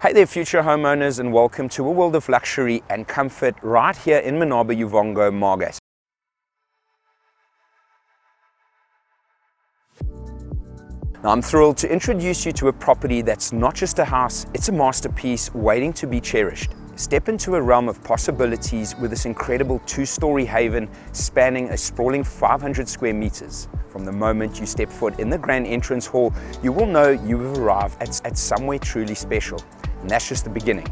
Hey there future homeowners, and welcome to a world of luxury and comfort right here in Manaba, UVongo, Margate. Now, I'm thrilled to introduce you to a property that's not just a house, it's a masterpiece waiting to be cherished. Step into a realm of possibilities with this incredible two-story haven spanning a sprawling 500 square meters. From the moment you step foot in the grand entrance hall, you will know you have arrived at somewhere truly special. And that's just the beginning.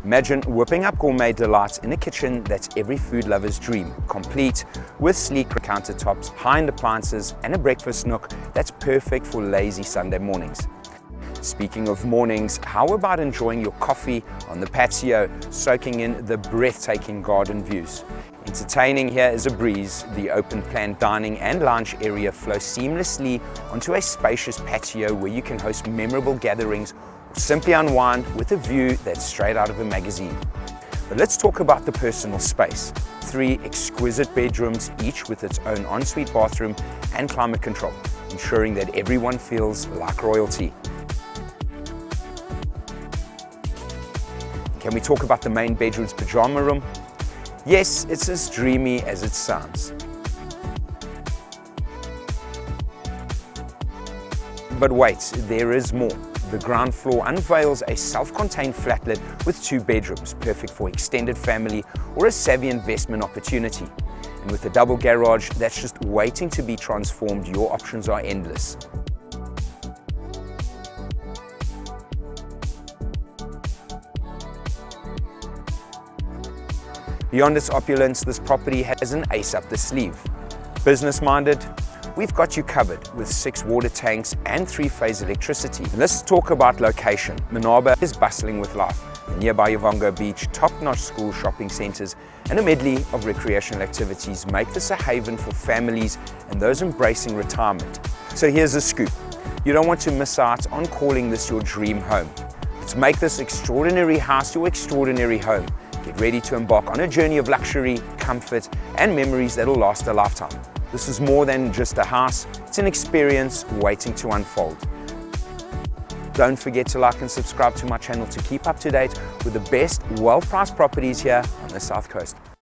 Imagine whipping up gourmet delights in a kitchen that's every food lover's dream, complete with sleek countertops, high-end appliances, and a breakfast nook that's perfect for lazy Sunday mornings. Speaking of mornings, how about enjoying your coffee on the patio, soaking in the breathtaking garden views? Entertaining here is a breeze. The open-plan dining and lounge area flow seamlessly onto a spacious patio where you can host memorable gatherings or simply unwind with a view that's straight out of a magazine. But let's talk about the personal space. 3 exquisite bedrooms, each with its own ensuite bathroom and climate control, ensuring that everyone feels like royalty. Can we talk about the main bedroom's pajama room? Yes, it's as dreamy as it sounds. But wait, there is more. The ground floor unveils a self-contained flatlet with 2 bedrooms, perfect for extended family or a savvy investment opportunity. And with a double garage that's just waiting to be transformed, your options are endless. Beyond its opulence, this property has an ace up the sleeve. Business-minded? We've got you covered with 6 water tanks and 3-phase electricity. Let's talk about location. Manaba is bustling with life. The nearby UVongo beach, top-notch school shopping centres, and a medley of recreational activities make this a haven for families and those embracing retirement. So here's a scoop. You don't want to miss out on calling this your dream home. Let's make this extraordinary house your extraordinary home. Get ready to embark on a journey of luxury, comfort, and memories that'll last a lifetime. This is more than just a house, it's an experience waiting to unfold. Don't forget to like and subscribe to my channel to keep up to date with the best, well-priced properties here on the South Coast.